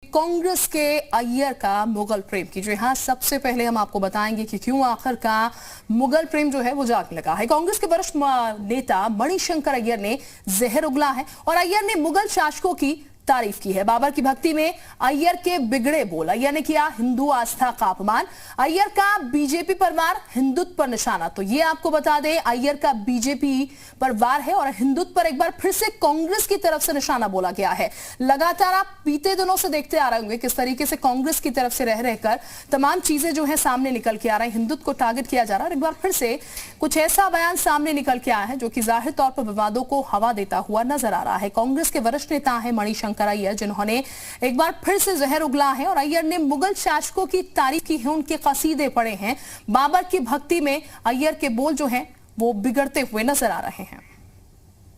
कांग्रेस के अय्यर का मुगल प्रेम की जी हाँ, सबसे पहले हम आपको बताएंगे कि क्यों आखिर का मुगल प्रेम जो है वो जागने लगा है। कांग्रेस के वरिष्ठ नेता मणिशंकर अय्यर ने जहर उगला है और अय्यर ने मुगल शासकों की तारीफ की है। बाबर की भक्ति में अय्यर के बिगड़े बोल। अय्यर ने किया हिंदू आस्था का अपमान। अय्यर का बीजेपी परिवार हिंदुत्व पर निशाना। तो ये आपको बता दें, अय्यर का बीजेपी परिवार है और हिंदुत्व पर एक बार फिर से कांग्रेस की तरफ से निशाना बोला गया है। लगातार आप बीते दिनों से देखते आ रहे होंगे किस तरीके से कांग्रेस की तरफ से रह रहकर तमाम चीजें जो है सामने निकल के आ रही है। हिंदुत्व को टारगेट किया जा रहा है और एक बार फिर से कुछ ऐसा बयान सामने निकल के आया है जो कि जाहिर तौर पर विवादों को हवा देता हुआ नजर आ रहा है। कांग्रेस के वरिष्ठ नेता है मणिशंकर अय्यर, जिन्होंने एक बार फिर से जहर उगला है और अय्यर ने मुगल शासकों की तारीफ की है, उनके कसीदे पढ़े हैं। बाबर की भक्ति में अय्यर के बोल जो हैं वो बिगड़ते हुए नजर आ रहे हैं।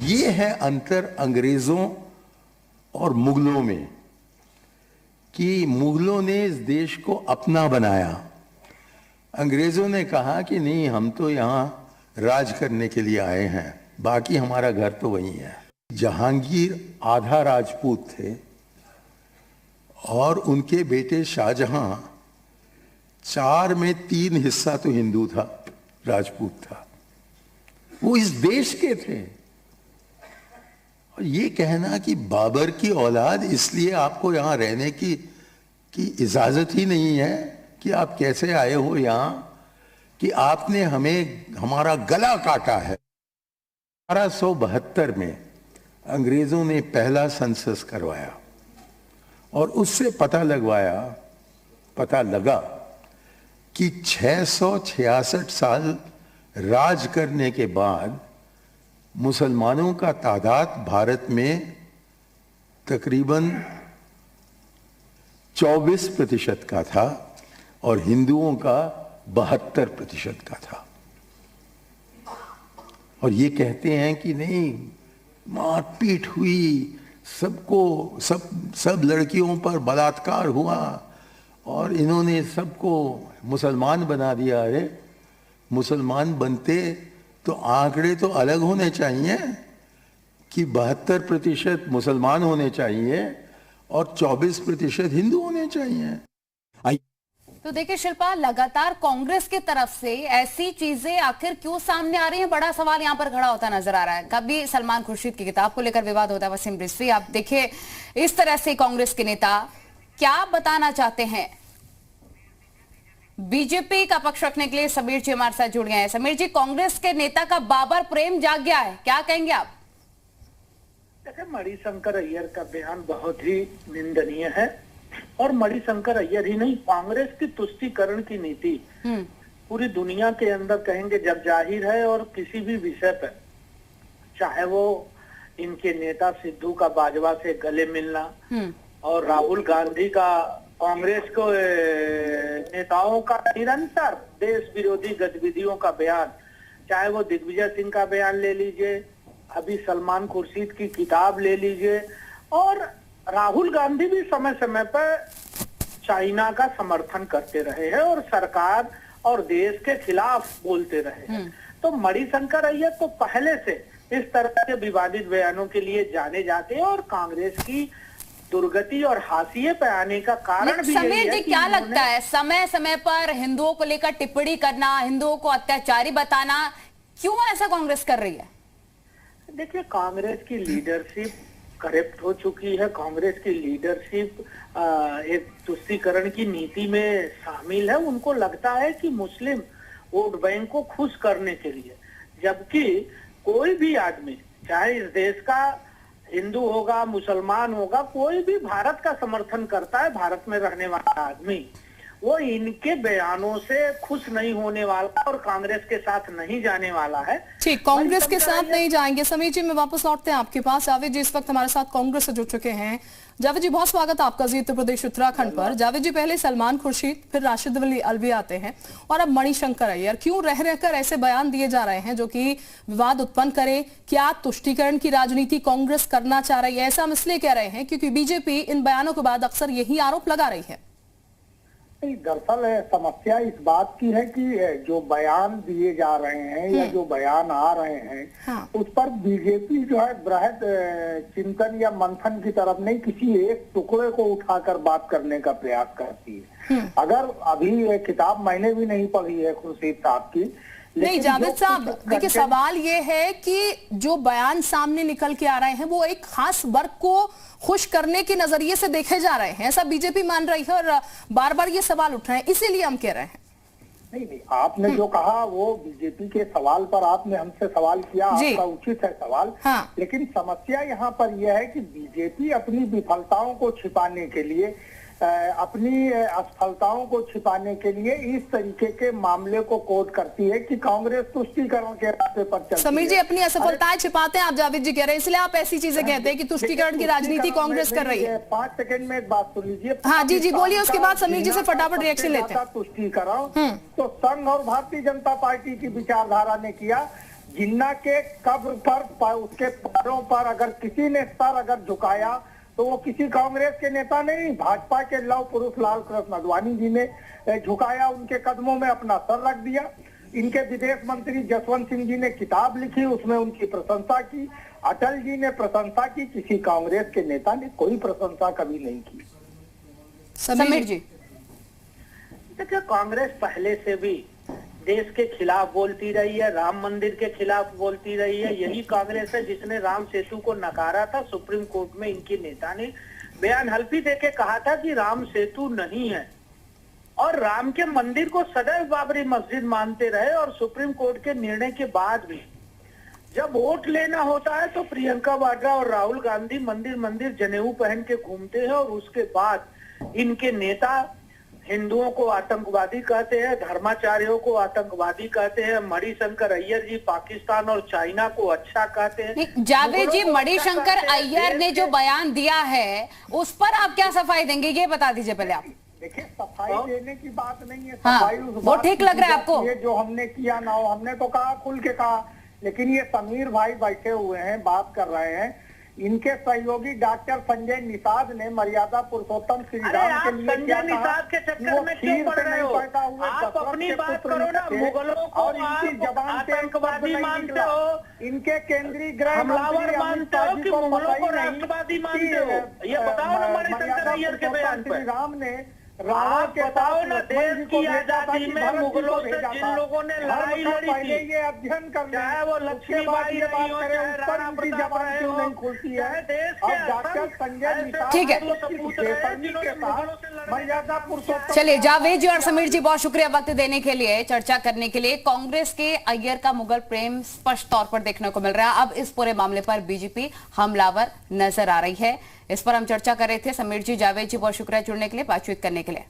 ये है अंतर अंग्रेजों और मुगलों में कि मुगलों ने इस देश को अपना बनाया। अंग्रेजों ने कहा कि नहीं, हम तो यहां राज करने के लिए आए हैं, बाकी हमारा घर तो वही है। जहांगीर आधा राजपूत थे और उनके बेटे शाहजहां 4 में 3 हिस्सा तो हिंदू था, राजपूत था। वो इस देश के थे। और ये कहना कि बाबर की औलाद इसलिए आपको यहां रहने की इजाजत ही नहीं है कि आप कैसे आए हो यहां, कि आपने हमारा गला काटा है। 1872 में अंग्रेजों ने पहला सेंसस करवाया और उससे पता लगा कि 666 साल राज करने के बाद मुसलमानों का तादाद भारत में तकरीबन 24% का था और हिंदुओं का 72% का था। और ये कहते हैं कि नहीं, मारपीट हुई, सब लड़कियों पर बलात्कार हुआ और इन्होंने सबको मुसलमान बना दिया। अरे मुसलमान बनते तो आंकड़े तो अलग होने चाहिए कि 72% मुसलमान होने चाहिए और 24% हिंदू होने चाहिए। तो देखिए शिल्पा, लगातार कांग्रेस की तरफ से ऐसी चीजें आखिर क्यों सामने आ रही हैं, बड़ा सवाल यहां पर खड़ा होता नजर आ रहा है। कभी सलमान खुर्शीद की किताब को लेकर विवाद होता है, वसीम रिजवी। आप देखिए इस तरह से कांग्रेस के नेता क्या बताना चाहते हैं। बीजेपी का पक्ष रखने के लिए समीर जी हमारे साथ जुड़ गए हैं। समीर जी, कांग्रेस के नेता का बाबर प्रेम जाग गया है, क्या कहेंगे आप? देखिए, मणिशंकर अय्यर का बयान बहुत ही निंदनीय है और मणिशंकर अय्यर ही नहीं, कांग्रेस की तुष्टीकरण की नीति पूरी दुनिया के अंदर कहेंगे जग जाहिर है। और किसी भी विषय पर, चाहे वो इनके नेता सिद्धू का बाजवा से गले मिलना और राहुल गांधी का कांग्रेस को नेताओं का निरंतर देश विरोधी गतिविधियों का बयान, चाहे वो दिग्विजय सिंह का बयान ले लीजिए, अभी सलमान खुर्शीद की किताब ले लीजिए, और राहुल गांधी भी समय समय पर चाइना का समर्थन करते रहे हैं और सरकार और देश के खिलाफ बोलते रहे हैं। तो मणिशंकर अय्यर तो पहले से इस तरह के विवादित बयानों के लिए जाने जाते हैं और कांग्रेस की दुर्गति और हाशिए पे आने का कारण भी यही है। समीर जी, क्या लगता है, समय समय पर हिंदुओं को लेकर टिप्पणी करना, हिंदुओं को अत्याचारी बताना, क्यों ऐसा कांग्रेस कर रही है? देखिए, कांग्रेस की लीडरशिप करप्ट हो चुकी है। कांग्रेस की लीडरशिप एक तुष्टीकरण की नीति में शामिल है। उनको लगता है कि मुस्लिम वोट बैंक को खुश करने के लिए, जबकि कोई भी आदमी, चाहे इस देश का हिंदू होगा, मुसलमान होगा, कोई भी भारत का समर्थन करता है, भारत में रहने वाला आदमी, वो इनके बयानों से खुश नहीं होने वाला और कांग्रेस के साथ नहीं जाने वाला है। ठीक, कांग्रेस के साथ नहीं जाएंगे। समीर जी, मैं वापस लौटते हैं आपके पास। जावेद जी इस वक्त हमारे साथ कांग्रेस से जुड़ चुके हैं। जावेद जी, बहुत स्वागत आपका जी उत्तर प्रदेश उत्तराखंड पर। जावेद जी, पहले सलमान खुर्शीद, फिर राशिद अली अलवी आते हैं और अब मणिशंकर अय्यर। क्यों रह रहकर ऐसे बयान दिए जा रहे हैं जो कि विवाद उत्पन्न करे? क्या तुष्टीकरण की राजनीति कांग्रेस करना चाह रही है? ऐसा हम इसलिए कह रहे हैं क्योंकि बीजेपी इन बयानों के बाद अक्सर यही आरोप लगा रही है। नहीं, दरअसल समस्या इस बात की है कि जो बयान दिए जा रहे हैं या जो बयान आ रहे हैं, हाँ। उस पर बीजेपी जो है बृहद चिंतन या मंथन की तरफ नहीं, किसी एक टुकड़े को उठाकर बात करने का प्रयास करती है। अगर अभी ये किताब मैंने भी नहीं पढ़ी है खुर्शीद साहब की, नहीं जावेद साहब, देखिए सवाल ये है कि जो बयान सामने निकल के आ रहे हैं वो एक खास वर्ग को खुश करने के नजरिए से देखे जा रहे हैं, ऐसा बीजेपी मान रही है और बार बार ये सवाल उठ रहे हैं, इसीलिए हम कह रहे हैं। नहीं, आपने जो कहा वो बीजेपी के सवाल पर आपने हमसे सवाल किया, आपका उचित है सवाल। हाँ। लेकिन समस्या यहाँ पर यह है कि बीजेपी अपनी विफलताओं को छिपाने के लिए, अपनी असफलताओं को छिपाने के लिए इस तरीके के मामले को कोट करती है कि कांग्रेस तुष्टीकरण के रास्ते पर चलती है। समीर जी, अपनी असफलताएं छिपाते हैं आप, जावेद जी कह रहे हैं, इसलिए आप ऐसी चीजें कहते हैं कि तुष्टीकरण की राजनीति कांग्रेस कर रही है। 5 सेकंड में एक बात सुन लीजिए। हाँ जी जी बोलिए, उसके बाद समीर जी से फटाफट रिएक्शन लेते हैं। तुष्टीकरण तो संघ और भारतीय जनता पार्टी की विचारधारा ने किया। जिन्ना के कब्र पर, उसके पैरों पर अगर किसी ने सर अगर झुकाया तो वो किसी कांग्रेस के नेता नहीं, भाजपा के लौह पुरुष लाल कृष्ण आडवाणी जी ने झुकाया, उनके कदमों में अपना सर रख दिया। इनके विदेश मंत्री जसवंत सिंह जी ने किताब लिखी, उसमें उनकी प्रशंसा की। अटल जी ने प्रशंसा की, किसी कांग्रेस के नेता ने कोई प्रशंसा कभी नहीं की। समीर जी, देखिए, कांग्रेस पहले से भी देश के खिलाफ बोलती रही है, राम मंदिर के खिलाफ बोलती रही है। यही कांग्रेस है जिसने राम सेतु को नकारा था। सुप्रीम कोर्ट में इनके नेता ने बयान हल्फी देके कहा था कि राम सेतु नहीं है, और राम के मंदिर को सदैव बाबरी मस्जिद मानते रहे। और सुप्रीम कोर्ट के निर्णय के बाद भी जब वोट लेना होता है तो प्रियंका वाड्रा और राहुल गांधी मंदिर मंदिर जनेऊ पहन के घूमते हैं, और उसके बाद इनके नेता हिंदुओं को आतंकवादी कहते हैं, धर्माचार्यों को आतंकवादी कहते हैं। मणिशंकर अय्यर जी पाकिस्तान और चाइना को अच्छा कहते हैं। जावेद जी, मणिशंकर अय्यर ने जो बयान दिया है उस पर आप क्या सफाई देंगे, ये बता दीजिए पहले आप। देखिए, सफाई देने की बात नहीं है, हाँ, सफाई उस वो बात ठीक लग रहा है आपको? ये जो हमने किया ना हो, हमने तो कहा, खुल के कहा। लेकिन ये समीर भाई बैठे हुए हैं, बात कर रहे हैं, इनके सहयोगी डॉक्टर संजय निषाद ने मर्यादा पुरुषोत्तम श्री राम के लिए संजय निषाद के चक्कर में क्यों पड़ रहे हो? आप अपनी बात करो ना। मुगलों को और इनकी जबान से आतंकवादी मानते हो, इनके केंद्रीय गृह हमलावर मानते हो कि मुगलों को राष्ट्रवादी मानते हो? ये बताओ ना मणिशंकर अय्यर के बयान पर। राम ने आप बताओ ना, देश की आजादी में मुगलों से जिन लोगों ने लड़ाई लड़ी थी, ये अध्ययन कर, चाहे वो लक्ष्मीबाई रही हो, चाहे राणा प्रताप रहे हो, खुलती है। चाहे देश और के डॉक्टर संजय निषाद ठीक है। के साथ मर्यादा पुरुषोत्तम। चलिए, जावेद जी और समीर जी, बहुत शुक्रिया वक्त देने के लिए, चर्चा करने के लिए। कांग्रेस के अय्यर का मुगल प्रेम स्पष्ट तौर पर देखने को मिल रहा है। अब इस पूरे मामले पर बीजेपी हमलावर नजर आ रही है। इस पर हम चर्चा कर रहे थे। समीर जी, जावेद जी, बहुत शुक्रिया जुड़ने के लिए, बातचीत करने के लिए।